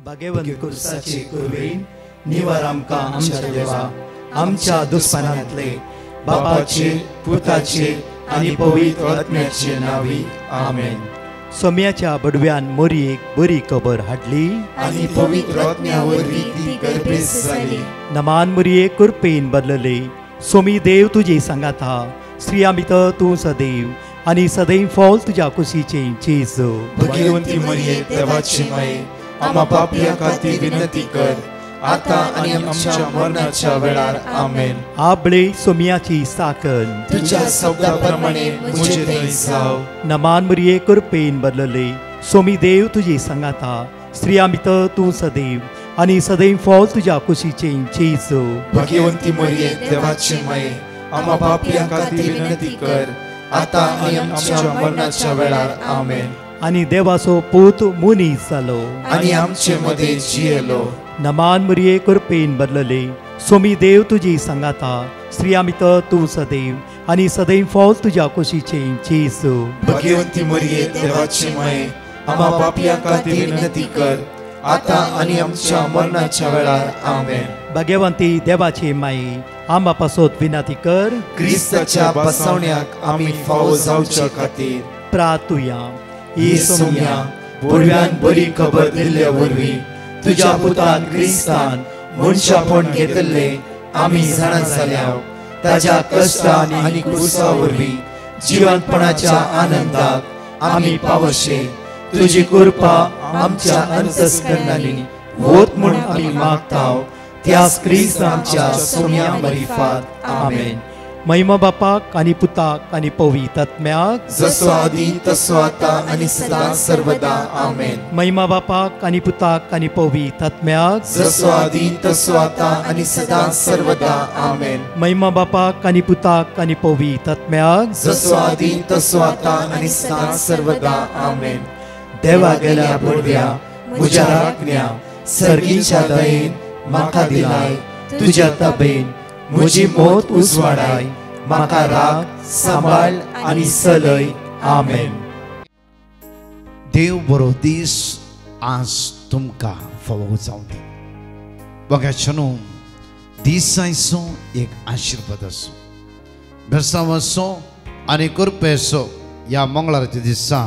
भाग्यवंत कुर्साचे कुरवेन निवार आमकां आमच्या देवा आमच्या दुस्मनांतले बापाचे पुताचे आनी पवित्र आत्म्याचे नावी आमेन. सोम्याच्या बडव्यान मोरयेक बरी खबर हाडली आनी पवित्र आत्म्या वरवीं ती गर्भेस जाली. नमान मोरये कुरपेन बदलले सोमी देव तुजे सांगात हा स्त्रिया भितर तूं सदैव आनी सदैव फॉल तुज्या कुशीचे चेज. भगवंती मरिये देवाची माये आम्हा पापियां खातीर विनंती कर आता आनी आमच्या मरणाच्या वेळार आमेन. आबळे सोम्याची साकन तुझ्या शब्दा प्रमाणे मुझे थंय जाव. नमान मोरये कुरपेन बदलले सोमी देव तुजे सांगात हा स्त्रिया भितर तूं सदैव आनी सदैव फॉल तुज्या कुशीचे चेज. भगवंती मरिये देवाची माये आम्हा पापियां खातीर विनंती कर आता आनी आमच्या मरणाच्या वेळार आमेन. आनी देवाचो पूत मुनीस जालो आनी आमचे मदे जियेलो. नमान मोरये कुरपेन बदलले सोमी देव तुजी सांगात हा स्त्रिया भितर तूं सदैव आनी सदैव फॉल तुज्या कुशीचे चेज. भगवंती मरिये देवाची माये आम्हा पापियां खातीर विनंती कर आता आनी आमच्या मरणाच्या वेळार आमेन. भाग्यवंती देवाचे माये आम्हा पासत विनंती कर क्रिस्ताच्या बसवण्याक आमी फावो जावच्या खातीर प्रार्थुया. ही सोम्या बडव्यान बरी खबर दिल्ल्या वरवीं तुज्या पुतान क्रिस्तान मनशापण घेतले आमी जाणा जाल्या ताज्या कश्टान आनी क्रुसा वरवीं जिवंतपणाच्या आनंदाक आमी पावशे. तुजी कृपा आमच्या अंतस्करणांनी होत म्हूण आमी मागताव त्याच क्रिस्त आमच्या सोम्या मरिफात आमेन. महिमा बापाक आनी पुताक आनी पवित्र आत्म्याक जसो आदी तसो आता आनी सदां सर्वदा आमेन. महिमा बापाक आनी पुताक आनी पवित्र आत्म्याक जसो आदी तसो आता आनी सदां सर्वदा आमेन. महिमा बापाक आनी पुताक आनी पवित्र आत्म्याक जसो आदी तसो आता आनी सदां सर्वदा आमेन. देवा गेल्या बडव्या म्हज्या राखण्या सर्गीच्या दयेन म्हाका दिलाय तुज्या ताबेन म्हजी मोत उजवाडाय म्हाका राख सांबाळ आनी चलय आमेन. देव बरो दीस आज तुमकां फावो जावं दी. बघाच्या न्हू दिसायचो एक आशिर्वाद असो बेसांव असो आनी करपे असो ह्या मंगळाराच्या दिसा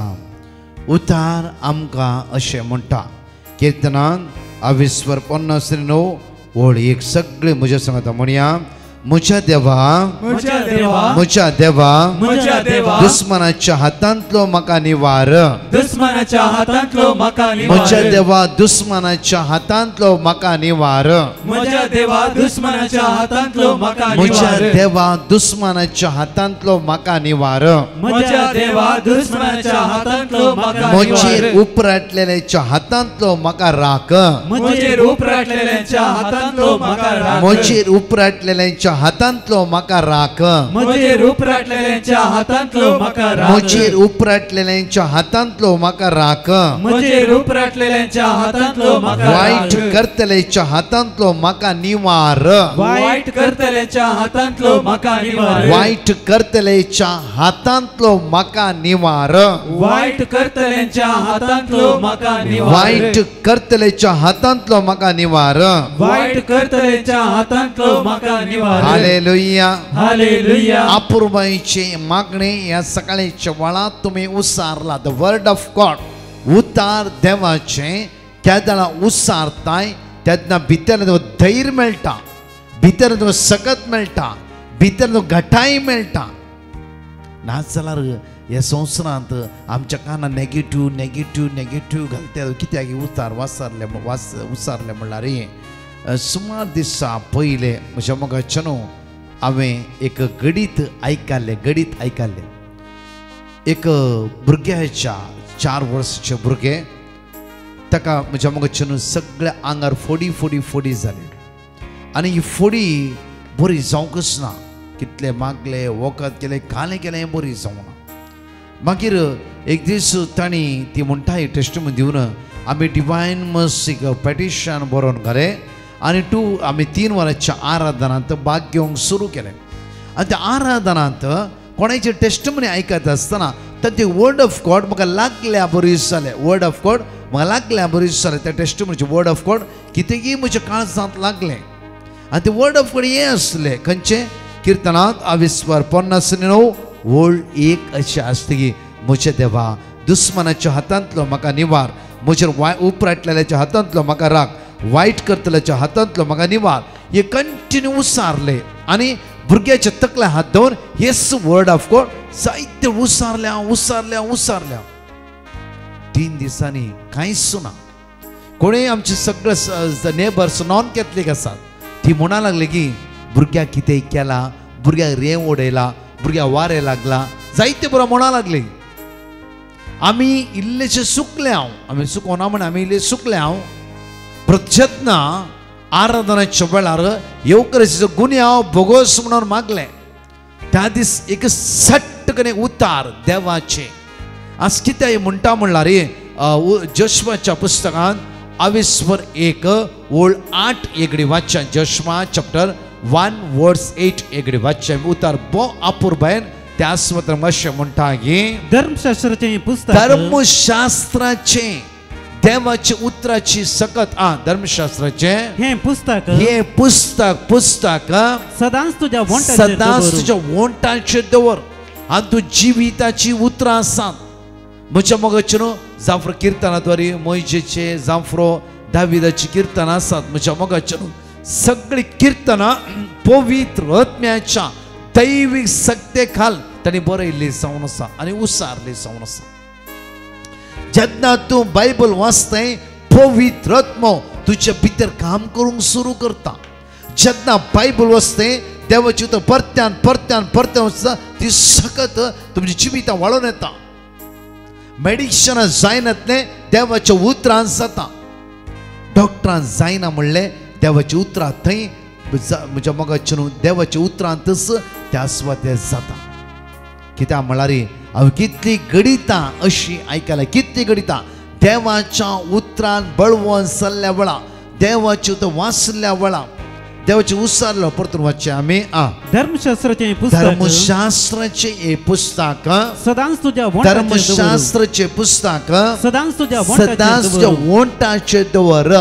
उतार आमकां अशें म्हणटा किर्तनान 20:50 ओळ एक सगळे म्हज्या सांगता म्हणया म्हज्या देवा म्हज्या देवा दुस्मनाच्या हातांतलो म्हाका निवार. दुस्मनाच्या हातांतलो म्हाका निवार. म्हज्या देवा दुस्मनाच्या हातांतलो म्हाका निवार. म्हज्या देवा दुस्मनाच्या हातांतलो म्हाका म्हज्या निवार. देवा दुस्मनाच्या हातांतलो म्हाका निवार. म्हज्या देवा दुस्मनाच्या हातांतलो म्हाका म्हजेर निवार. उपराटलेल्याच्या हातांतलो म्हाका राख. म्हजेर उपराटलेल्याच्या हातांतलो म्हाका राख. म्हजेर उपराटलेल्याच्या हातांतलो म्हाका राख. म्हजेर उपराटलेल्याच्या हातांतलो म्हाका राख. म्हजेर उपराटलेल्याच्या हातांतलो म्हाका राख. म्हजेर उपराटलेल्याच्या हातांतलो म्हाका वाईट राख. करतल्याच्या हातांतलो म्हाका निवार. वाईट करतल्याच्या हातांतलो म्हाका निवार. वाईट करतल्याच्या हातांतलो म्हाका निवार. वाईट करतल्याच्या हातांतलो म्हाका निवार. वाईट करतल्याच्या हातांतलो म्हाका निवार. वाईट करतल्याच्या हातांतलो म्हाका निवार. Hallelujah hallelujah. अपुर्बाईचे मागणे या सकाळीच्या वेळात तुम्ही उसारला. द वर्ड ऑफ गॉड उतार देवाचे केदळा उसारताय तेन्ना भितर धैर्य मेळटा, भितर सकत मेळटा, भितर घटाय मेळटा. नाच जाल्यार ह्या संवसारांत आमच्या कानार नेगेटिव्ह घालता कित्याक उतार उसारले म्हणल्यार सुमार दिसा पयले म्हज्या मोगाच्या न्हू हांवें एक गडीत आयकल्लें. एक भुरग्याच्या 4 वर्साचे भुरगे ताका म्हज्या मोगाच्या न्हू सगळ्या आंगार फोडी जाली आनी ही फोडी बरी जावंकच ना. कितले मागले वखद केले कालें केलें बरी जावना. मागीर एक दीस तांणी ती म्हणटा ही टेस्टमनी दिवन आमी डिवायन मर्सीक पेटिशन बरोवन घाले आनी आमी 3 वरांच्या आराधनांत भाग घेवंक सुरू केलें. आनी त्या आराधनांत कोणाचे टेस्टमनी आयकत आसतना तांचे वर्ड ऑफ गॉड म्हाका लागल्या बरी जालें. वर्ड ऑफ गॉड म्हाका लागल्या बरी दिसतालें त्या टेस्टिमोनीचे वर्ड ऑफ गॉड कितेंय म्हज्या काळजांत लागलें आनी ते वर्ड ऑफ गॉड हें आसलें खंयचें किर्तनांत 22:59 ओळ एक अशें आसता की म्हज्या देवा दुस्मनाच्या हातांतलो म्हाका निवार म्हजेर उपराटलेल्याच्या हातांतलो म्हाका राख वायट करतल्याच्या हातांतलो म्हाका निवार हे कंटिन्यू उसारले आनी भुरग्याच्या तकल्या हात दवरून हेच वर्ड ऑफ गॉड जायते उसारल्या उसारल्या उसारल्या 3 दिसांनी कांयच ना कोणीय आमचे सगळे नेबर्स नॉन कॅथलीक आसात ती म्हणा लागली की भुरग्याक कितें केला भुरग्याक रेंव उडयला भुरग्याक वारें लागला जायते बरो म्हणा लागले आमी इल्लेशे सुकले आमी सुकोना म्हण आमी इल्ले सुकले प्रत्यत्न आराधनाच्या वेळार येवकरेचो गुन्यांव भोगोस म्हणून मागले त्या दीस एक सट्ट कने उतार देवाचे आज कितें म्हणटा म्हणल्यार जोशुआच्या पुस्तकांत 22:1 ओळ 8 एगडी वाचन जोशुआ चॅप्टर 1:8 एगडी वाचन उतार बो अपूर्बायन त्या स्वतंत्र मातशें म्हणटा की धर्मशास्त्राचे पुस्तक धर्मशास्त्राचे देवाची उतराची सकत धर्मशास्त्राचे हे पुस्तक सदांच तुझ्या वोंटाचेर दवर आनी तूं जिविताची उतरां आसात म्हज्या मोगाचेर जाफर किर्तनाद्वारे मोइशेचे जाफरो दाविदाची किर्तनां आसात म्हज्या मोगाचेर सगळी किर्तनां पवित्र आत्म्याच्या दैवीक सक्ते खाल तांणी बरयल्ली जावन आसा आनी उसारली जावन आसा जेन्ना तूं बायबल वाचताय पवित्र आत्मो तुज्या भितर काम करूंक सुरू करता जेन्ना बायबल वाचताय देवाची उतर परत्यान परत्यान परत्यान वचता ती सकत तुमची जिवितां वाडोवन येता मेडिसिना जायनातले देवाच्या उतरांत जाता डॉक्टरान जायना म्हणले देवाची उतरां थंय म्हज्या मोगाचे न्हू देवाच्या उतरांतच त्या स्वाते जाता कित्याक म्हळ्यार हांव कितली गडितां अशी आयकलां कितली गडितां देवाच्या उतरान बळवून चल्ल्या वेळा देवाची उतर वाचल्या वेळा देवाचे उसारलो परतून वाचचे आमी धर्मशास्त्राचे पुस्तक सदांच तुझ्या धर्मशास्त्राचे पुस्तक सदांच तुझ्या वोंटाचेर दवर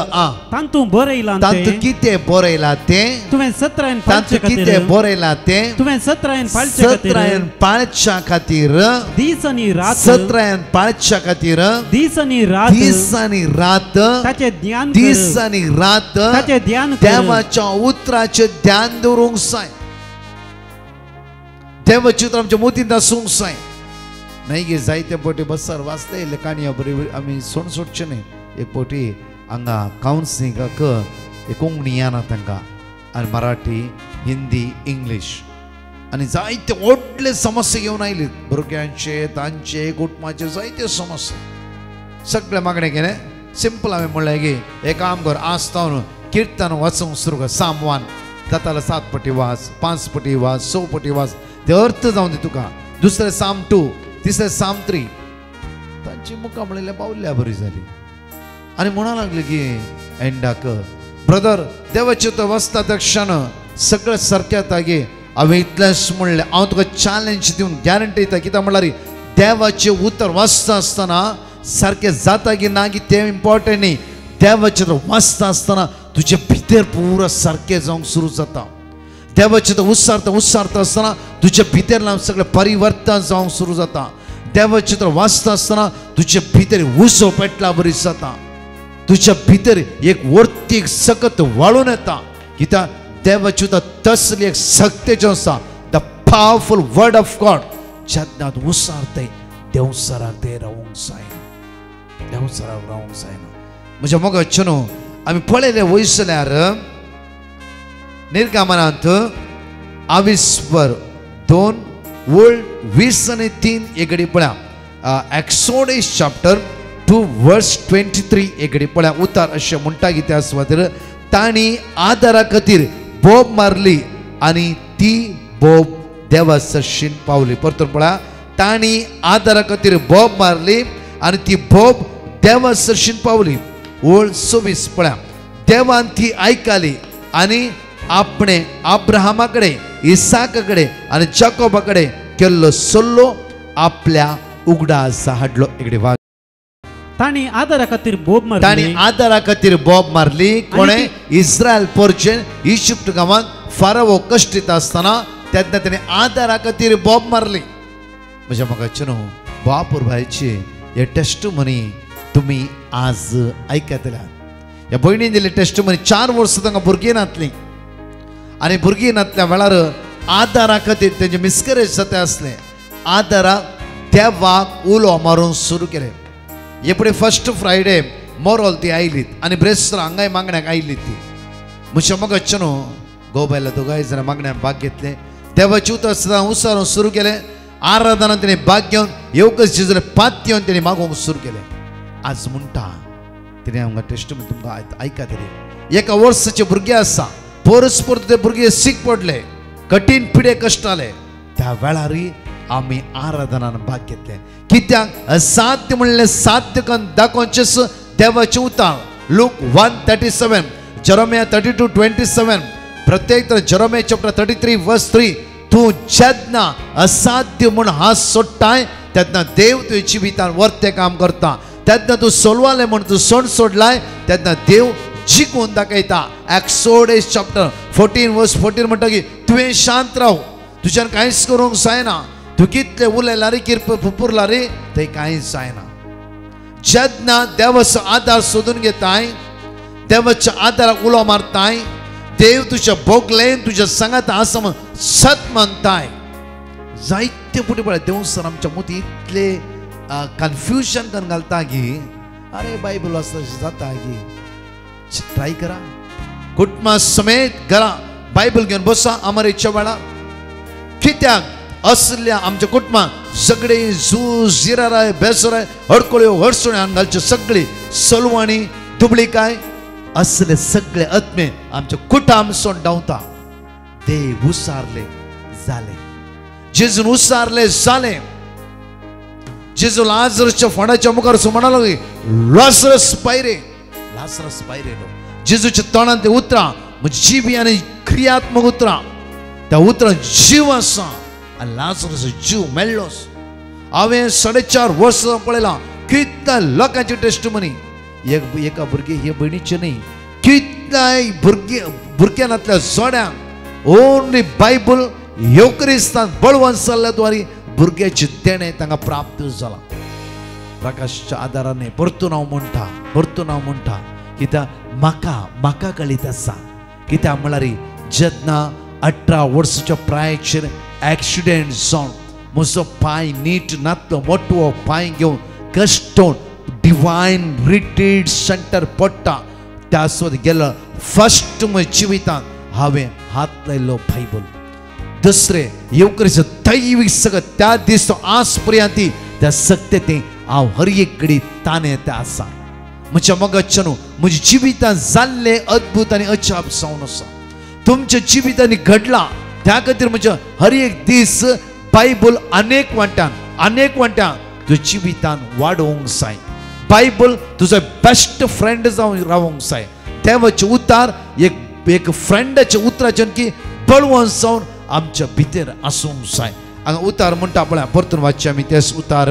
तांतूं बरयलां तांतूं कितें बरयलां तें तुवें 17 तांतूं कितें बरयलां तें तुवें 17 पाळच्या खातीर दीस आनी रात 17 पाळच्या खातीर दीस आनी रात ताचें ध्यान दीस आनी रात ताचें ध्यान देवाच्या उतराचें ध्यान दवरूंक जाय देवाची उतर आमच्या मोतींत आसूंक जाय नाही गे जायते पोटी बसार वाचता येयले काणयो बरी आमी सोडचे न्ही एक पोटी हांगा कावन्सिलिंगाक कोंकणी येना तांकां आनी मराठी हिंदी इंग्लीश आनी जायते व्हडले समस्या घेवन आयले भुरग्यांचे तांचे कुटुंबाचे जायते समस्या सगळे मागणें केलें सिंपल हांवें म्हणलें की एक काम कर आसता कीर्तन वाचूंक सुरू कर साम 1 जातालो 7 पटी वाच 5 पटी वाच 6 पटी वाच ते अर्थ जावन दी तुका दुसरें साम 2 तिसरें साम 3 तांची मुखां म्हणलें पावल्या बरी जाली आनी म्हणूंक लागली की एंडाक ब्रदर देवाचे तो वाचता त्या क्षण सगळें सारकें जाता गे हांवें इतलेंच म्हणलें हांव तुका चॅलेंज दिवन गॅरंटी दिता कित्याक म्हणल्यार देवाचें उतर वाचता आसतना सारकें जाता की ना की तें इम्पॉर्टंट न्ही देवाचें वाचता आसतना तुजे भितर पुरो सारकें जावंक सुरू जाता देवाचें उसारता उसारता आसतना तुजे भितर सगळें परिवर्तन जावंक सुरू जाता देवाचें वाचता आसतना तुजे भितर उजो पेटला बरी जाता तुज्या भितर एक वर्तीक सकत वाडून येता कित्याक देवाची तसली एक सक्तेचें आसा the powerful word of God जेन्ना उसारताय देवसराक ते रावूंक जायना देवसराक रावूंक जायना म्हज्या मोगाचे न्हू आमी पळयलें वयसल्यार निर्गमनांत 22:2 ओळ 20 आनी 3 एगडी पळया एक्सोडस चॅप्टर 2:23 एगडी पळया उतार अशें म्हणटा की त्या सुवातेर तांणी आदारा खातीर बोब मारली आनी ती बोब देवा सरशीन पावली परतून पळया तांणी आदारा खातीर बोब मारली आनी ती बोब देवा सरशीन पावली ओळ 26 पळया देवान ती आयकली आनी आपणे अब्राहमा कडेन इसाका कडेन आनी जाकोबा कडेन केल्लो सल्लो आपल्या उगडा आसा हाडलो इकडे वाग ताणी आदारा खातीर बोब ताणी मारली आदारा खातीर बोब मारली कोणे इस्रायल पोरचे इजिप्त गांवांत फाराओ कश्टीत आसतना तेन्ना ताणें आदारा खातीर बोब मारली म्हज्या मोगाचेनो बापूर भायची हे टेस्टमनी तुम्ही आज आयकतल्या ह्या भयणीन दिली टेस्टमनी 4 वर्सां तांकां भुरगीं नातलीं आनी भुरगीं नातल्या वेळार आदारा खातीर तेंचे मिसकॅरेज जाता आसलें आदाराक देवाक उलो मारून सुरू केलें हे फुडें फर्स्ट फ्रायडे मोरोल ती आयलीत आनी ब्रेस्तार हांगाय मागण्याक आयली ती म्हज्या मोगाचेनो घोव बायला दोगांय जाणां मागण्याक भाग घेतले देवाची उतर सदां उसारून सुरू केलें आराधना तेणें भाग घेवन येवकच जेजूले पात घेवन तेणें मागोवंक सुरू केलें आज म्हणटा तेणें आमकां टेस्टमनी तुमकां आयका तरी एका वर्साचे भुरगे आसा परस्पर ते भुरगे सीक पडले कठीण पिडे कश्ट आले त्या वेळारय आमी आराधनान भाग घेतले कित्याक असाध्य म्हणलें साध्य करून दाखोवचेच देवाचें उतर लूक 1:37 जेरेमिया 32:27 प्रत्येक तर जेरेमिया चॅप्टर 33:3 तूं जेन्ना असाध्य म्हूण हात सोडटाय तेन्ना देव तुवें जिवितांत वर्तें काम करता तेन्ना तूं सोलवालें म्हूण तूं सोड सोडलाय तेन्ना देव जिखून दाखयता एक्सोडस चॅप्टर 14:14 म्हणटा की तुवें शांत राव तुज्यान कांयच करूंक जायना तूं कितलें उलयला रे पुरला रे थंय कांयच जायना जेन्ना देवाचो आदार सोदून घेताय देवाच्या आदाराक उलो मारताय देव तुज्या भोगलें तुज्या सांगात आसा म्हण सत मानताय जायते फुटी पळय देव सर आमच्या मदीं इतले कन्फ्युजन करून घालता की अरे बायबल वाचता जाता की ट्राय करा कुटुंबा समेत घरा बायबल घेवन बसा अमरेच्या वेळा कित्याक असल्या आमच्या कुटुंबात सगळे झूज जिराराय बेसराय हडकोळ्यो हडसुण्यो हांगा घालच्यो सगळी सलवाणी दुबळीकाय असले सगळे आत्मे आमच्या कुटाम सोड डावता देव उसारले जाले जेजून उसारले जाले जेजू लाजरसच्या फणाच्या मुखार म्हणालो लाजरस पायरे जेजूच्या तोंडात ते उतरा म्हणजे जीवी आनी क्रियात्मक उतरा त्या उतरां जीव आसा आनी लाजरस जीव मेळ्ळोस हांवें 4.5 वर्सां पळयलां कितल्या लोकांची टेस्टमनी एका भुरगे हे भयणीचे न्ही कितल्याय भुरग्यानातल्या जोड्यांक ओन्ली बायबल योक्रिस्तान बळवंत जाल्ल्या द्वारे भुरग्याचे देणे तांकां प्राप्त जाला प्रकाशच्या आदाराने परतून हांव म्हणटा कित्याक म्हाका कळीत आसा कित्याक म्हळ्यार जेन्ना 18 वर्साच्या प्रायाचेर एक्सिडेंट जावन म्हजो पांय नीट नातलो मोठो पांय घेवन कश्टोन डिवायन रिट्रीट सेंटर पडटा त्या सोद गेलो फर्स्ट म्हज्या जिवितांत हांवें हात लायलो बायबल दुसरे येवकरीचो दैवीक सगळं त्या दिस आज पर्यंत त्या सत्यते हांव हर एक कडेन ताणे ते आसा म्हज्या मोगाचेनो म्हज्या जिवितांत जाल्ले अद्भुत आनी अजाप जावन आसा तुमच्या जिवितांनी घडला त्या खातीर म्हज्या हर एक दीस बायबल अनेक वांट्यान तुज्या जिवितांत वाडोवंक जाय बायबल तुजो बेस्ट फ्रेंड जावन रावंक जाय देवाचे उतार एक फ्रेंडाच्या उतराच्यान की बळवंत जावन आमच्या भितर आसूंक जाय हांगा उतार म्हणटा पळय परतून वाचचे आमी तेच उतार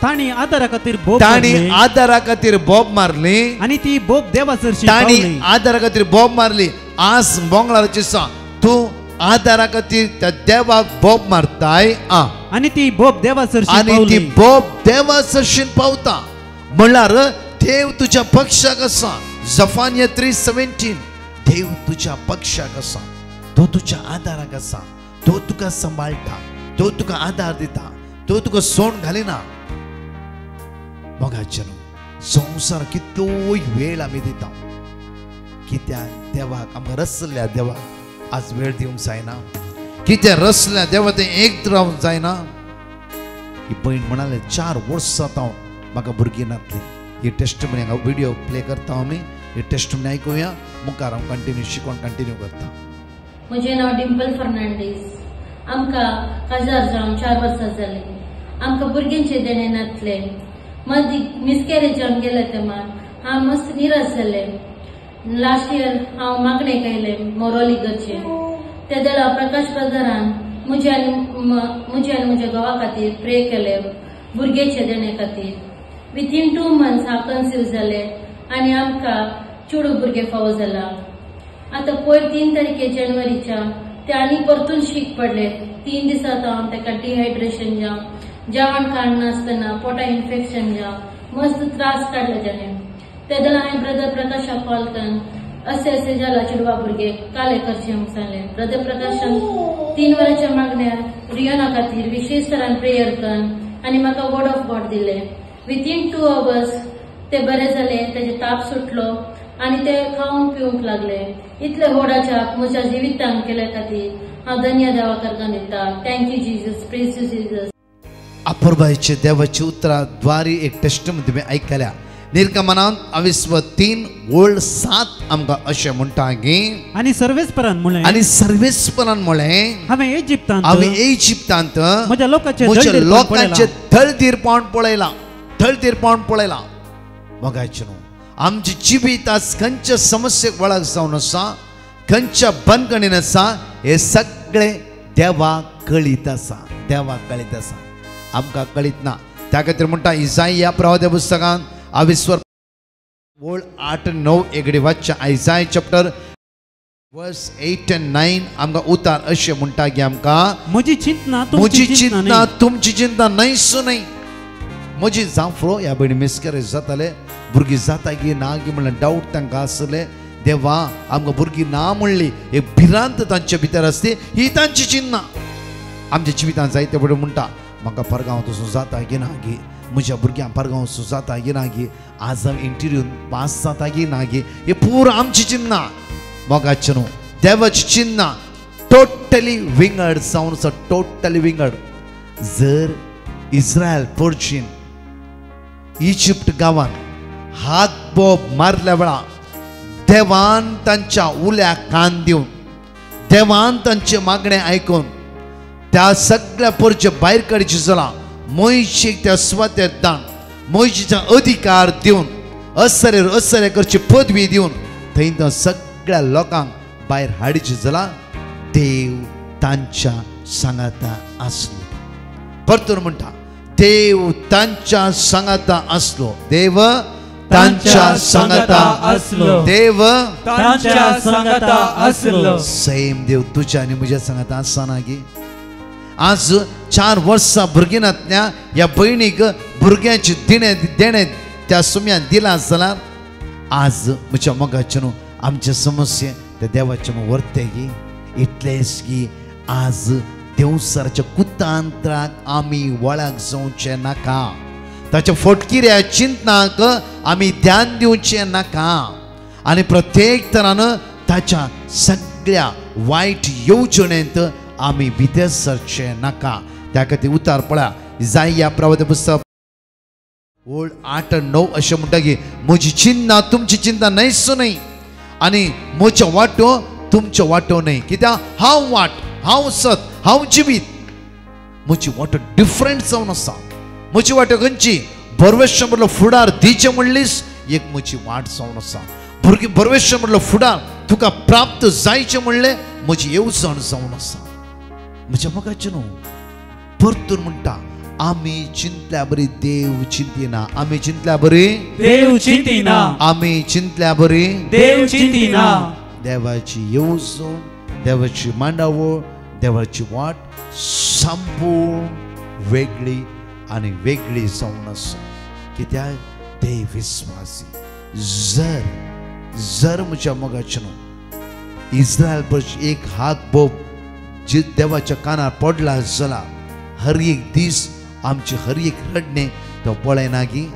ताणी आदारा खातीर बोब मारली आनी ती बोब देवाचरशी ताणी आदारा खातीर बोब मारली आज मंगळाराचे दिसा तूं आदारा खातीर त्या देवाक बोब मारताय आनी ती बोब देवाचरशी पावता म्हणल्यार देव तुज्या पक्षाक आसा जफानिया 3:17 देव तुज्या पक्षाक आसा तो तुज्या आदाराक आसा तो तुका सांबाळटा तो तुका आदार दिता तो तुका सोंड घालिना मोगाचेनो संवसार कितलोय वेळ आमी दिता कित्याक देवाक आमकां रसल्या देवाक आज वेळ दिवंक जायना कित्याक रसल्या देवा तें एक रावंक जायना ही भयण म्हणाले 4 वर्सां जाता म्हाका भुरगीं नातलीं ही टेस्टमनी हांगा व्हिडिओ प्ले करता आमी ही टेस्टमनी आयकुया मुखार हांव कंटिन्यू करता म्हजें नांव डिंपल फर्नांडीस आमकां काजार जावन 4 वर्सां जालीं आमकां भुरग्यांचे देणे नातले मदीं मिसकॅरेज जावन गेले तेन्ना हांव मस्त निराश जालें लास्ट इयर हांव मागणेक आयलें मोरोली घरचे त्या देळा प्रकाश ब्रदरान म्हजे आनी म्हज्या घोवा खातीर प्रे केले भुरग्याचे देणे खातीर विथीन 2 months हांव कन्सीव जाले आनी आमकां चेडूं भुरगें फावो जाला. आतां पयर 3 तारखे जानेवारीच्या ते आनी परतून शीक पडले. 3 दिसांत हांव ताका डिहायड्रेशन जावं जेवण काडनासतना पोटा इन्फेक्शन जावं मस्त त्रास काडले जालें. ते जाल्यार हांवें ब्रदर प्रकाशाक कॉल करून असे जाला चेडवा भुरगे काले करचे म्हणून सांगलें. ब्रदर प्रकाशान 3 वरांच्या मागण्यार रियोना खातीर विशेष तरान प्रेयर करून आनी म्हाका वर्ड ऑफ गॉड दिले. विथीन 2 hours ते बरे जाले, तेजे ताप सुटलो आनी ते खावंक पिवंक लागले. इतले होडाच्या म्हज्या जिवितान केले खातीर हांव धन्य देवा करतां दिता. Thank you Jesus, praise you Jesus. अपूर्वाचे देवाची उतरां द्वारी एक टेस्टमनी तुमी आयकल्या. निर्गमनांत 22:7 आमकां अशें म्हणटा की आनी सर्वेस्परान म्हळें हांवें इजिप्तांत म्हज्या लोकांचे तळतीरपण पळयलां. बघायचें न्हू, आमची जिवीत आज खंयच्या समस्येक वळख जावन आसा, खंयच्या बंदखणीन आसा, हे सगळे देवाक कळीत आसा. आमकां कळीत ना. त्या खातीर म्हणटा इसाइया प्रवादी पुस्तकांत 8-9 एगडी वाचच्या. आयसाया चॅप्टर वर्स 8 and 9 आमकां उतार अशें म्हणटा की आमकां म्हजी चिंतना तुमची चिंता न्हयसू न्हय. म्हजी जांफळो ह्या भयणी मिसकॅरेज जाताले, भुरगीं जाता की ना की म्हणल्यार डावट तांकां आसले. देवा आमकां भुरगीं ना म्हणली, एक भिरांत तांचे भितर आसली, ही तांची चिंता. आमच्या जिवितांत जायते बरें म्हणटा म्हाका परगांव वचूं जाता की ना गी, म्हज्या भुरग्यांक परगांव वचूं जाता की ना गी, आज हांव इंटरव्यून पास जाता की ना गी, हे पूर आमची चिन्ना. मोगाचें न्हू, देवाची चिन्ना टोटली विंगड जावन आसा, टोटली विंगड. जर इस्रायल पोरचीन इजिप्त गांवान हात बोब मारल्या वेळा देवान तांच्या उल्या कान दिवन, देवान तांचे मागणे आयकून त्या सगळ्या पोरचे भायर काडचे जाला. मोयशेक त्या स्वात्यार दान, मोयशेचा अधिकार दिवन, असरे करची पदवी दिवन थंय सगळ्या लोकांक भायर हाडचे जाला. देव तांच्या सांगाता आसलो. परतून म्हणटा देव तांच्या सांगाता आसलो. देव तांच्या सांगाता आसलो. देव तांच्या सांगाता आसलो. सैम देव तुझ्या आनी म्हज्या सांगाता आसना गे. आज 4 वर्सां भुरगिनांतल्या ह्या भयणीक भुरग्याचे देणे त्या सुम्यान दिला जाल्यार आज म्हज्या मोगाचें न्हू, आमचे समस्ये त्या देवाचे वर्ते गी. इतलेच की आज देवसराच्या कुतांत्राक आमी वळख जावचे नाका, ताच्या फटकिऱ्या चिंतनाक आमी ध्यान दिवचें नाका आनी प्रत्येक तरान ताच्या सगळ्या वायट येवजणेंत आमी भितर सरचे नाका. त्या खातीर उतार पळया, इसाइया प्रवादी पुस्तक 8-9 अशें म्हणटा की म्हजी चिंता तुमची चिंता न्हयसू न्हय आनी म्हजो वाटो तुमचो वाटो न्हय. कित्याक हांव वाट, हांव सत, हांव जिवीत. म्हजी वाटो डिफरंट जावन आसा. म्हजी वाटो खंयची? परमेश्वर म्हणलो फुडार दिचे म्हणलीस एक म्हजी वाट जावन आसा. भुरगीं परमेश्वर म्हणलो फुडार तुका प्राप्त जायचे म्हणले म्हजी येवजण जावन आसा. म्हज्या मोगाचें न्हू, परतून म्हणटा आमी चिंतल्या बरी देव चिंतिना. आमी चिंतल्या बरी देव चिंतिना. आमी चिंतल्या बरी देव चिंतिना. देवाची येवजण, देवाची मांडावळ, देवाची वाट संपूर्ण वेगळी आनी वेगळी जावन आसा. कित्याक देव विस्वासी. जर म्हज्या मोगाचें न्हू इस्रायल पर एक हात बोब जे देवाच्या कानार पडला जाल्यार हर एक दीस आमचे हर एक रडणे तो पळयना गी,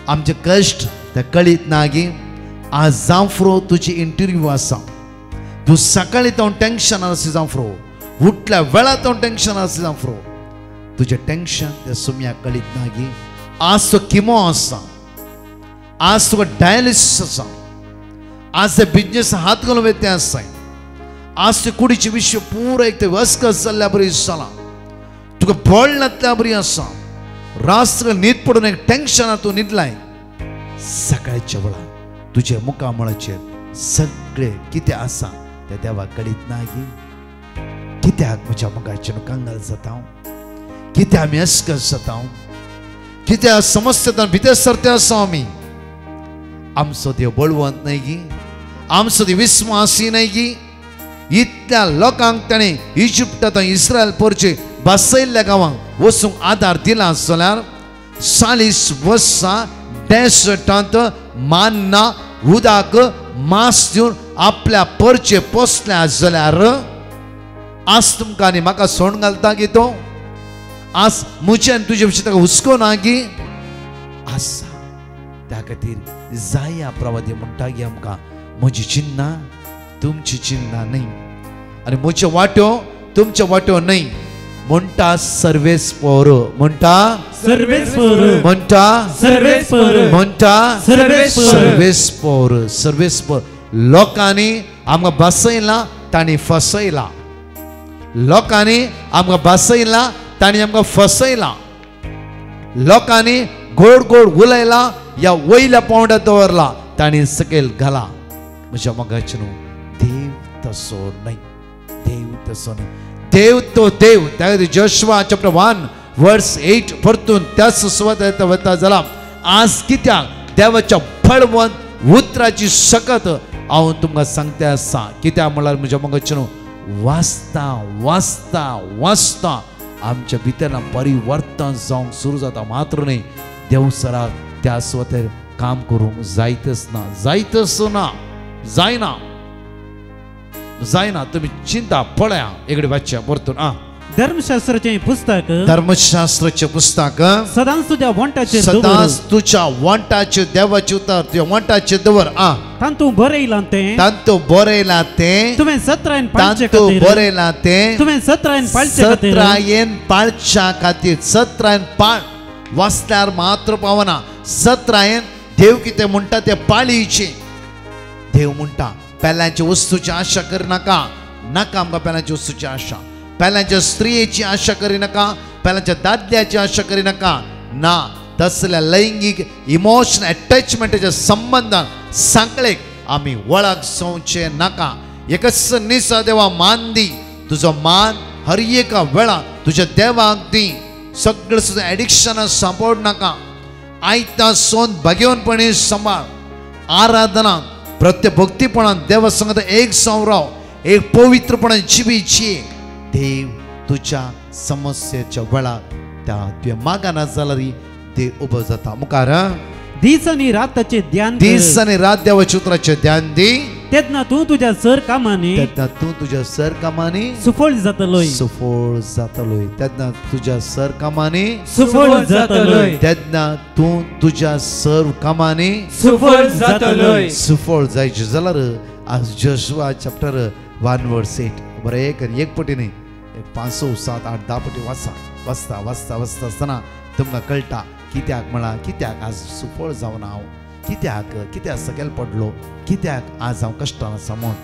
आमचे कश्ट ते कळीत ना गी. आज जांफरो तुजी इंटरव्यू आसा, तूं सकाळी तो टेन्शन आसा जांफरो, उठल्या वेळा तो टेन्शन आसा जांफरो, तुजें टेन्शन त्या सुम्याक कळीत ना गी. आज तो किमो आसा, आज तुका डायलिसीस आसा, आज ते बिजनेस हात घालून वेते आसाय, आज ते कुडीचे विशय पुरो एक ते वस्कस जाल्ल्या बरी जाला, तुका बळ नातल्या बरी आसा, रात्र न्हीद पडून एक टेन्शनां तूं न्हिदलाय. सकाळच्या वेळा तुजे मुखामळाचेर सगळे कितें आसा ते देवाक कळीत ना गी. कित्याक म्हज्या मोगाचें कांगाल जाता, कित्याक आमी अस्कस जाता, कित्या समस्या भितर सरते आसा आमी आमचो देव बळवंत न्हय गी आमचो देव विस्वासी न्हय गी इतल्या लोकांक ताणें इजिप्टांत इस्रायल परचे बसयल्ल्या गांवांक वचूंक आदार दिला जाल्यार 40 वर्सां डेसर्टांत मान्ना उदक मास दिवन आपल्या परचे पोसल्या जाल्यार आज तुमकां आनी म्हाका सोंड घालता गी तो आज म्हजे आनी तुजे विशीं ताका हुस्को ना गी आसा त्या खातीर जाया प्रवादी म्हणटा गी आमकां म्हजी चिन्नां तुमची चिन्नां न्हय आनी म्हज्यो वाट्यो तुमच्यो वाट्यो न्हय म्हणटा सर्वेस पोर म्हणटा सर्वेस पोर म्हणटा सर्वेस पोर म्हणटा सर्वेस पोर सर्वेस पोर लोकांनी आमकां बसयला तांणी फसयला लोकांनी आमकां बसयला तांणी आमकां फसयला लोकांनी गोड गोड उलयला या वयल्या पावंड्यार दवरला तांणी सकयल घाला म्हज्या मोगाचे न्हू देव तसो न्हय देव तसो न्हय देव तो देव त्या जोशुआ चॅप्टर 1 वर्स 8 परतून त्याच सुवात वता जाल्यार आज कित्याक देवाच्या बळवंत उतराची शकत हांव तुमकां सांगता आसा कित्याक म्हळ्यार म्हज्या मोगाचे न्हू वाचता वाचता वाचता आमच्या भितर परिवर्तन जावंक सुरू जाता मात्र न्हय देव सराक त्या सुवातेर काम करूंक जायतच ना जायतच ना जायना जायना तुम्ही चिंता पळया एकडे वाचया परतून धर्मशास्त्राचे पुस्तक सदांच तुझ्या वंटाचेर सदांच तुझ्या वंटाचेर देवाचे उतर तुझ्या वंटाचेर दवर तांतू बरयला तें तुवें 17 पाळचे तांतू बरयला तें तुवें 17 पाळचे खातीर 17 पाळच्या खातीर 17 पाळ वाचल्यार मात्र पावना 17 देव कितें म्हणटा ते पाळीचे देव म्हणटा पेल्यांच्या वस्तूची आशा करनाका नाका आमकां पेल्यांच्या वस्तूची आशा पेल्यांच्या स्त्रियेची आशा करिनाका पेल्यांच्या दादल्याची आशा करिनाका ना तसल्या लैंगीक इमोशनल अटॅचमेंटाच्या संबंधान सांकळेक आमी वळख सोंवचे नाका एकच निसा देवा मान दी तुजो मान हर एका वेळा तुज्या देवाक दी सगळें सुद्दां एडिक्शनां सांपड नाका आयता सोन भगेवनपणी सांबाळ आराधना प्रत्येक भक्तीपणान देवा संगत एक संवराव एक पवित्रपणान जिवीची देव तुझ्या समस्येच्या वेळार त्या तुवें मागना जाल्यार देव उबो जाता मुखार दीस आनी राताचे ध्यान दीस आनी रात देवाच्या उतराचें ध्यान दी तेन्ना तूं तुज्या सर कामांनी सुफळ जातलोय तेन्ना तुज्या सर कामांनी सुफळ जातलोय तेन्ना तूं तुज्या सर कामांनी सुफळ जातलोय सुफळ जायचे जाल्यार आज जोशुआ चॅप्टर 1 वर्स 8 बरें कर एक पटी न्ही 5 7 8 10 पटी वाचता वाचता आसतना तुमकां कळटा कित्याक म्हळ्यार कित्याक आज सुफळ जावना हांव कित्याक सकयल पडलो कित्याक आज हांव कश्टान आसा म्हूण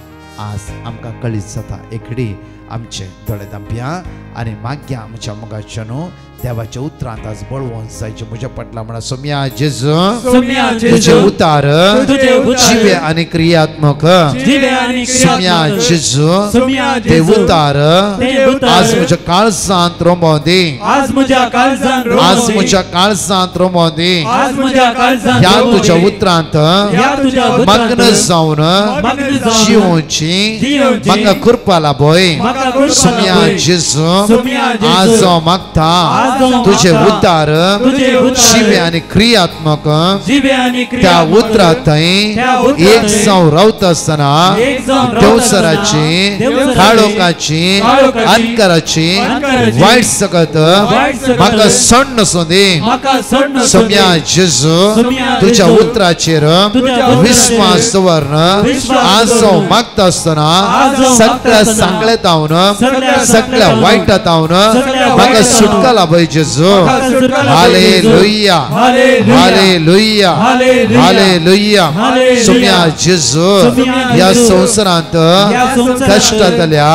आज आमकां कळीत जाता एकडी आमचे दोळे धांपया आनी मागया म्हज्या मोगाच्या न्हू देवाच्या उतरांत आज बळवंत जायचे म्हज्या पटला म्हळ्यार सोम्या जेजू तुजे उतार जिवे आनी क्रियात्मक सोम्या जेजू ते उतार आज म्हज्या काळजांत रोंबो दी आज म्हज्या काळजांत रोंबो दी ह्या तुज्या उतरांत मग्न जावन जिवोवची म्हाका कृपा लाभय सोम्या जेजू आज हांव मागता तुझे उतार जिवे आनी क्रियात्मक त्या उतरांत एक जावन रावता आसतना देवसराची काळोखाची अंधकाराची वायट सकत म्हाका सण नसो दी सोम्या जेजू तुज्या उतराचेर विश्वास दवरन आज हांव मागता आसतना सगळ्या सांगलेतावन सगळ्या वायटातावन म्हाका सुटका लाभय जेजू हालेलुया हालेलुया हालेलुया सोम्या जेजू ह्या संवसारांत कश्ट जाल्या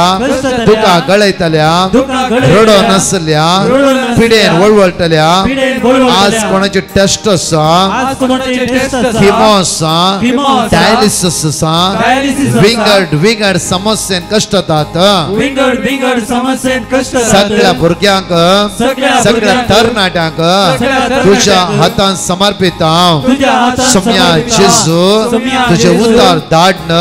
दुखां गळयतल्या रडो नासल्या पिडेन वळवळटल्या पिडेन वळवळटल्या आज कोणाची टेस्ट आसा आज कोणाची टेस्ट आसा किमो आसा किमो आसा डायलिसिस आसा डायलिसिस आसा विंगड समस्येन कष्ट जातात विंगड समस्येन कष्ट सगळ्या भुरग्यांक सगळ्या तरणाट्यांक तुझ्या हातान समर्पित हांव सोम्या जेजू तुझे उद्धार धाडन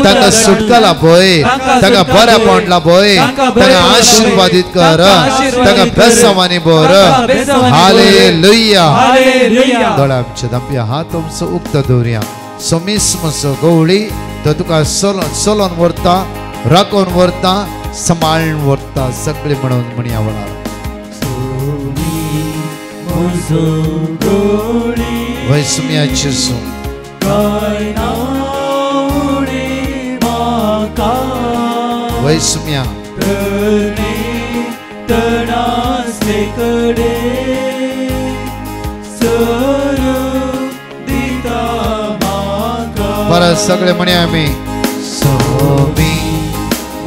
ताका सुटका लाभय ताका बऱ्या पोंड लाभय ताका आशीर्वादित कर ताका बेसवानी भर हालेलुया दोळ्या आमचे दांपया हात आमचो उक्त दवरया सोमिस्मसो गवळी तो तुका सोलोन व्हरता राखून व्हरता सांबाळून व्हरता सगळे म्हणया वळा वैसुम्या जेजू वैसुम्या परत सगळे म्हणया आमी सोमी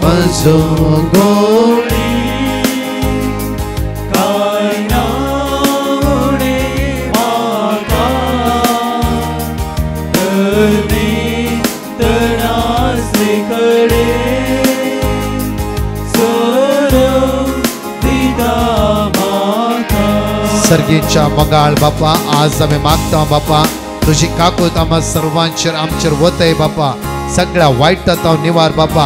म्हजो गोळी सर्गीच्या मंगाळ बापा आज आम्ही मागता बापा तुझी काकूत आम्हा सर्वांचेर आमचेर वतय बापा सगळ्या वायटांत निवार बापा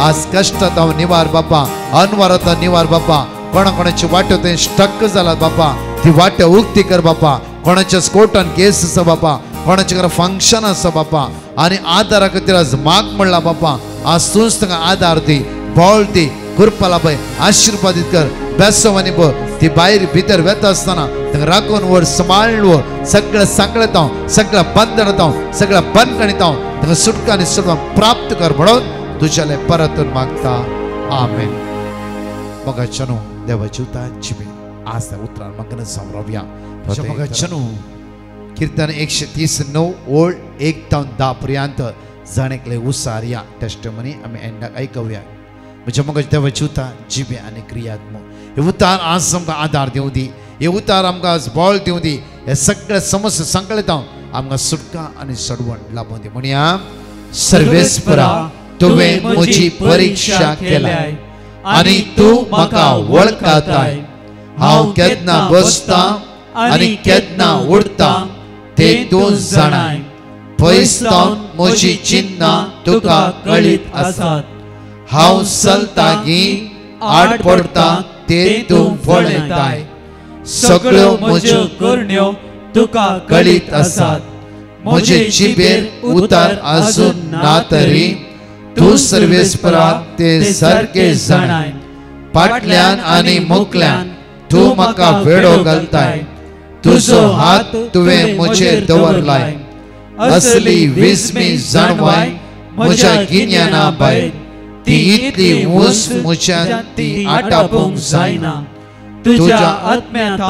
आज कष्टांत निवार बापा अनवरात निवार बापा कोणाची वाटो ते स्टक जाला बापा ती वाट उक्ती कर बापा कोणाच्या कोर्टान केस आसा बापा कोणाच्या घरा फंक्शन आसा बापा आणि आदारा खातीर आज माग म्हणला बापा आज तूंच तांकां आदार दी बोळ दी कृपा लाभय आशीर्वादीत कर बेसवानी ब ती भायर भितर वेता आसतना तांकां राखून व्हर सांबाळून व्हर सगळें सांकळत हांव सगळ्या बंधनांत हांव सगळ्या बंदखणींत हांव तांकां सुटका आनी सुटका प्राप्त कर म्हणून तुज्याले परतून मागता आमेन मग चनू देवाची उतारची बी आज त्या उतरान मगन सावरव्या मग चनू कीर्तन 139 ओळ 1 ते 10 पर्यंत जाणेकले उसार या टेस्टमनी आमी एंडाक आयकवया म्हणजे मग देवाची उतार जिबे आनी क्रियात्मक हे उतार आज आमकां आदार दिवं दी हे उतार आमकां आज बळ दिवं दी हे सगळे समस्या संकळीत हांव आमकां सुटका आनी सडवण लाभूं दी म्हणया सर्वेस्परा तुवें म्हजी परीक्षा केल्याय आनी तूं म्हाका वळखताय हांव केन्ना बसता आनी केन्ना उडता ते तूं जाणाय पयसतावन म्हजी चिन्नां तुका कळीत आसात हांव चलतागी आड पडता ते तूं पळयताय सगळ्यो म्हज्यो करण्यो तुका कळीत आसात म्हजे जिबेर उतार आजून ना तरी तूं सर्वेस्परा ते सारके जाणाय फाटल्यान आनी मुखल्यान तूं म्हाका वेडो घालताय तुजो हात तुवें म्हजेर दवरलाय असली विस्मी जाणवाय म्हज्या गिन्याना भायर ती इतली उंच म्हज्यान ती आटापूंक जायना तुज्या आत्म्यांत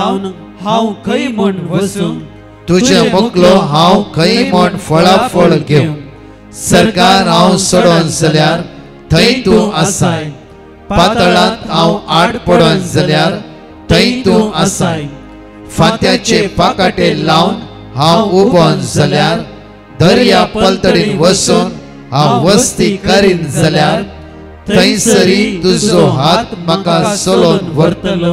हांव खंय म्हूण वसूं तुजे मुखलो हांव खंय म्हूण फळाफळ घेवं सरकार हांव सोडोन जाल्यार थंय तूं आसाय पातळांत हांव आड पडोन जाल्यार थंय तूं आसाय फांत्याचे पाकाटे लावन हांव उबोन जाल्यार दर्या पलतडीन वसून हांव वस्ती करीन जाल्यार थंयसरी तुजो हात म्हाका सोलोन व्हरतलो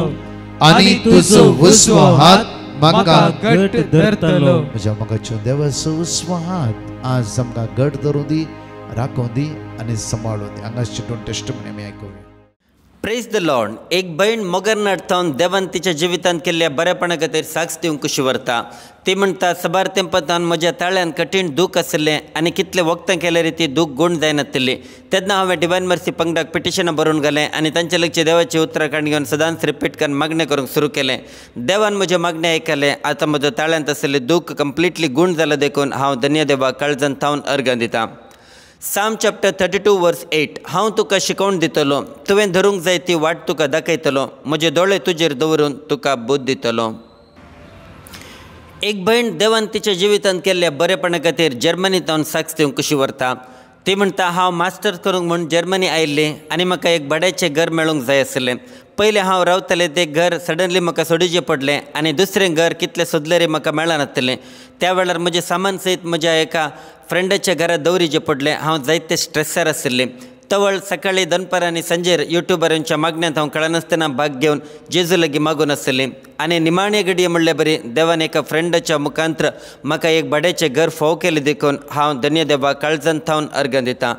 आनी तुजो उजवो हात म्हाका घट धरतलो म्हज्या मोगाचो देवाचो उजवो हात आज आमकां घट धरूं दी राखूं दी आनी सांबाळूं दी हांगा चिंतून टेस्टमनी आमी आयकूया प्रेज द लॉर्ड एक बहीण मोगरनाट थावन देवान तिच्या जिवितांत केल्ल्या बरेपणा खातीर साक्ष दिवंक कशी व्हरता ती म्हणटा सबार तेंपांतान म्हज्या ताळ्यान कठीण दूख आसलें आनी कितले वखदां केल्यार ती दूख गूण जायनासली तेन्ना हांवें डिवायन मर्सी पंगडाक पिटिशनां बरोवन घालें आनी तांचे लगचे देवाची उतरां काडून घेवन सदांच रिपीट करून मागणें करूंक सुरू केलें देवान म्हजे मागणें आयकलें आतां म्हज्या ताळ्यांत आसलेलें दूख कंप्लिटली गूण जालां देखून हांव धन्य देवाक काळजान थावन अर्घां दितां साम चॅप्टर 32 वर्स 8 हांव तुका शिकोवन दितलो तुवें धरूंक जाय ती वाट तुका दाखयतलो म्हजे दोळे तुजेर दवरून तुका बोध दितलो एक बहीण देवान तिच्या जिवितांत केल्ल्या बरेपणा खातीर जर्मनींत हांव साक्ष दिवंक कशी व्हरता ती म्हणटा हांव मास्टर्स करूंक म्हूण जर्मनी आयिल्लें आनी म्हाका एक भाड्याचें घर मेळूंक जाय आसलें पयलें हांव रावतालें तें घर सडनली म्हाका सोडिचें पडलें आनी दुसरें घर कितलें सोदलें म्हाका मेळनासलें. त्या वेळार म्हजें सामान सयत म्हज्या एका फ्रेंडाच्या घरात दवरिचें पडलें. हांव जायते स्ट्रेसार आशिल्लें. तवळ सकाळी दनपार आनी सांजेर युट्यूबरांच्या मागण्यांत हांव कळनासतना भाग घेवन जेजू लागीं मागून आसलें. आनी निमाणे घडये म्हणले बरी देवान एका फ्रेंडाच्या मुखांतर म्हाका एक भाड्याचें घर फाव केलें देखून हांव धन्य देवा काळजांत थावन अर्घ दितां.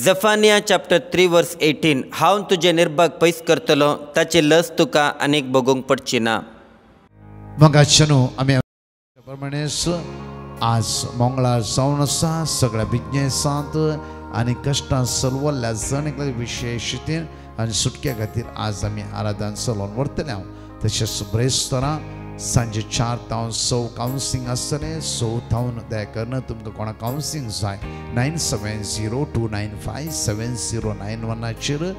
जफानिया चॅप्टर 3 वर्स 18. हांव तुजे निर्भाग पयस करतलो, ताची लस तुका आनीक भोगूंक पडची ना. मग न्हू आमी प्रमाणेच आज मंगळार जावन आसा. सगळ्या बिजनेसांत आनी कश्टां चलवल्ल्या जण एकल्या विशेषतेन आनी सुटके खातीर आज आमी आराधन चलोवन व्हरतले. हांव तशेंच ब्रेस्तारा सांजे 4 तावन 6 कावन्सिलींग आसतलें. 6 तावन दया करून तुमकां कोणाक कावन्सिलींग जाय 9702957091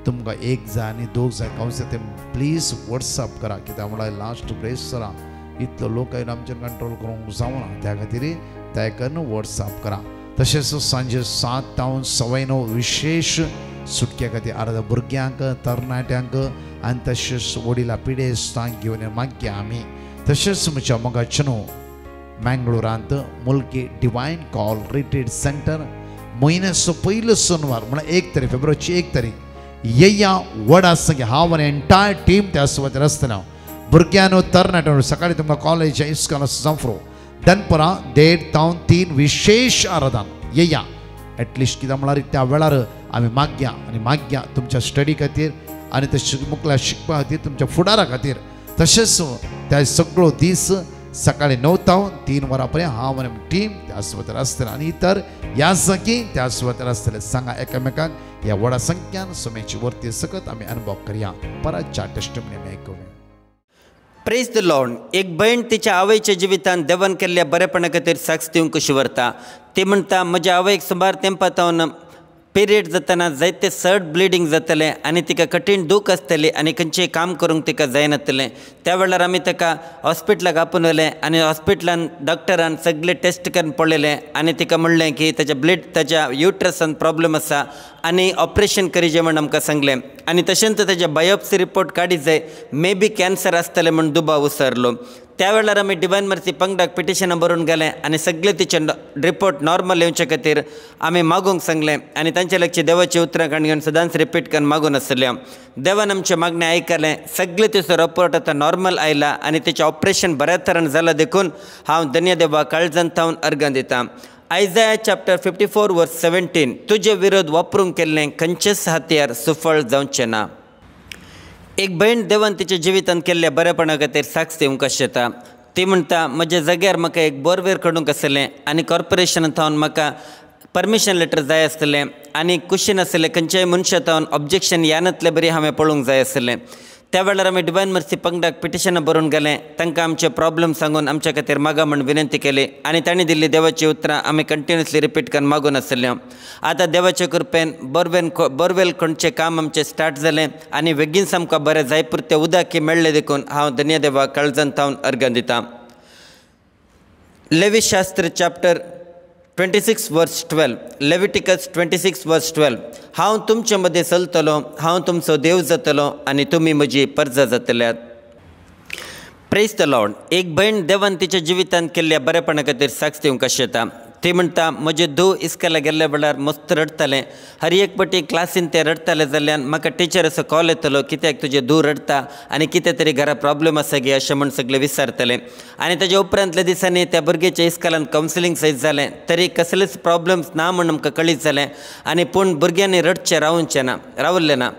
तुमकां एक जाय आनी 2 जाय कावन्सिलींग तें प्लीज वॉट्सअप करा. कित्याक म्हळ्यार लास्ट ब्रेस्तारा इतलो लोक आयलो आमचेर कंट्रोल करूंक जावना. त्या खातीर दया करून वॉट्सअप करा. तशेंच सांजे 7 तावन 9:15 विशेष सुटके खातीर अर्द भुरग्यांक तरणाट्यांक आनी तशेंच वडिलां पिडेस्तांक घेवन मागया आमी. तशेंच म्हज्या मोगाचें न्हू मँगळुरांत मुल्की डिवायन कॉल रिट्रीट सेंटर म्हयन्याचो पयलो सोनवार म्हळ्यार 1 तारीख फेब्रुवारीची 1 तारीख येया वडा संगे हांव आनी एंटायर टीम त्या सुवातेर आसतना. भुरग्यांनो तरणाट्यांनो सकाळीं तुमकां कॉलेज इस्कॉल जांफ्रो दनपरां 1:30 तावन 3 विशेष आराधन येया. एटलिस्ट कित्याक म्हळ्यार त्या वेळार आमी मागया आनी मागया तुमच्या स्टडी खातीर आनी तशेंच मुखार शिकपा खातीर तुमच्या फुडारा खातीर. तशेंच त्या सगळो दीस सकाळीं 9 तावन 3 वरां पर्यंत हांव आनी टीम त्या सुवातेर आसतले आनी इतर ह्या जागी त्या सुवातेर आसतले. सांगा एकामेकांक ह्या व्हडा संख्यान सुमेची वर्ती सकत आमी अनुभव करया. परतच्या टेस्टिमनी आमी आयकुया. Praise the Lord. एक भयण तिच्या आवयच्या जिवितांत देवान केल्ल्या बरेपणा खातीर साक्ष दिवंक कशी व्हरता. ती म्हणटा म्हज्या आवयक सुमार तेंपा तावन पिरियड जातना जायते सर्ट ब्लिडींग जातलें आनी तिका कठीण दूख आसतली आनी खंयचेंय काम करूंक तिका जायनासलें. त्या वेळार आमी ताका हॉस्पिटलाक आपोवन व्हेलें आनी हॉस्पिटलान डॉक्टरान सगळे टेस्ट करून पळयलें आनी तिका म्हणलें की ताच्या युट्रसान प्रॉब्लेम आसा आनी ऑपरेशन करीचें म्हण आमकां सांगलें. आनी तशेंच ताजे बायोप्सी रिपोर्ट काडी जाय मे बी कॅन्सर आसतलें म्हण दुबाव उसरलो. त्या वेळार आमी डिवायन मर्सी पंगडाक पिटिशनां बरोवन गेलें आनी सगळे तिचे रिपोर्ट नॉर्मल येवचे खातीर आमी मागूंक सांगलें आनी तांचे लक्ष देवाची उतरां घेवन सदांच रिपीट करून मागून आसलें. देवान आमचें मागणें आयकलें. सगळे तिचो रिपोर्ट आतां नॉर्मल आयला आनी तिचें ऑपरेशन बऱ्या तरेन जालां देखून हांव धन्य देवा काळजांत थावन अर्घ दितां. आयजाया चॅप्टर 54 वर्स 17. तुजे विरोध वापरूंक केल्लें खंयचेच हातयार सुफळ जावचें ना. एक भयण देवान तिच्या जिवितांत केल्ल्या बरेपणा खातीर साक्ष दिवंक आशेता. ती म्हणटा म्हज्या जाग्यार म्हाका एक बोरवेर काडूंक आसलें आनी कॉर्पोरेशनांत थावन म्हाका परमिशन लेटर जाय आसलें आनी कुशीन आसलें खंयच्याय मनशा थावन ऑब्जेक्शन येनातलें बरी हांवें पळोवंक जाय आसलें. त्या वेळार आमी डिवायन मर्सी पंगडाक पिटिशनां बरोवन गेलें. तांकां आमचे प्रॉब्लेम सांगून आमच्या खातीर मागा म्हण विनंती केली आनी तांणी दिल्ली देवाची उतरां आमी कंटिन्युअसली रिपीट करून मागून आसल्यो. आतां देवाचे कृपेन बोरवेल खणचें काम आमचें स्टार्ट जालें आनी बेगीनच आमकां बरें जाय पुरतें उदक मेळ्ळें देखून हांव धन्य देवा काळजांत थावन अर्घ दितां. लेवी शास्त्र चॅप्टर 26 वर्स 12. लेविटिकस 26 वर्स 12. हांव तुमचे मदें चलतलो, हांव तुमचो देव जातलो आनी तुमी म्हजी परजा जातल्यात. Praise the Lord. एक भयण देवान तिच्या जिवितांत केल्ल्या बरेपणा खातीर साक्ष दिवंक आशेता. ती म्हणटा म्हजे धूव इस्कॉलाक गेल्ल्या वेळार मस्त रडतालें. हर एक पाटी क्लासीन ते रडताले जाल्यार म्हाका टिचर असो कॉल येतलो कित्याक तुजें धूव रडता आनी कितें तरी घरा प्रॉब्लेम आसा गे अशें म्हण सगळें विचारतलें. आनी ताच्या उपरांतल्या दिसांनी त्या भुरग्याच्या इस्कॉलान कावन्सिलींग सयत जालें तरी कसलेच प्रॉब्लेम्स ना म्हण आमकां कळीत जालें आनी पूण भुरग्यांनी रडचें रावल्लें ना.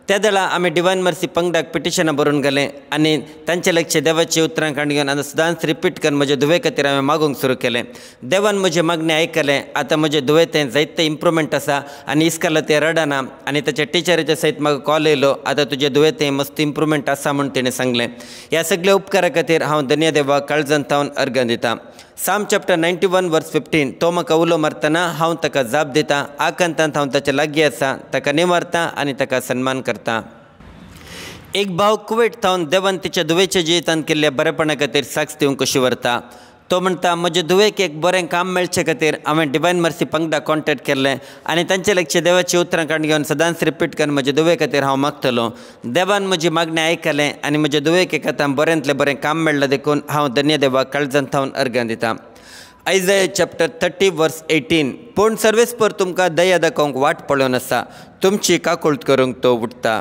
त्या वेळा आमी डिवायन मर्सी पंगडाक पिटिशनां बरोवन गेलें आनी तांचे लक्ष देवाची उतरां घेवन आतां सदांच रिपीट करून म्हजे धुवे खातीर हांवें मागूंक सुरू केलें. देवान म्हजें मागणें आयकलें. आतां म्हजें दुयेंतें जायतें इम्प्रुवमेंट आसा आनी इस्कॉला तें रडना आनी ताच्या टिचरीच्या सयत म्हाका कॉल येयलो आतां तुजें दुयेंतें मस्त इम्प्रुवमेंट आसा म्हूण तिणें सांगलें. ह्या सगळ्या उपकारा खातीर हांव धन्य देवा काळजांत थावन अर्घ दितां. साम चॅप्टर 91 वर्स 15. तो म्हाका उलो मारतना हांव ताका जाप दितां. आकांतांत हांव ताच्या लागीं आसा, ताका निवारतां आनी ताका सन्मान करतां. एक भाव कुवेट थावन देवान तिच्या दुवेच्या जिवितांत केल्ल्या बरेपणा खातीर साक्ष दिवंक कशी व्हरता. तो म्हणटा म्हजे धुवेक एक बरें काम मेळचे खातीर हांवें डिवायन मर्सी पंगडा कॉन्टॅक्ट केल्लें आनी तांचे लक्ष देवाची उतरां काण घेवन सदांच रिपीट करून म्हजे धुवे खातीर हांव मागतलों. देवान म्हजी मागणी आयकलें आनी म्हजे धुवेक एक आतां बरेंतलें बरें काम मेळ्ळां देखून हांव धन्य देवाक काळजांत थावन अर्घ्यां दितां. आयझाया चॅप्टर 30 वर्स 18. पूण सर्वेस्पर तुमकां दया दाखोवंक वाट पळोवन आसा, तुमची काकुळट करूंक तो उठता.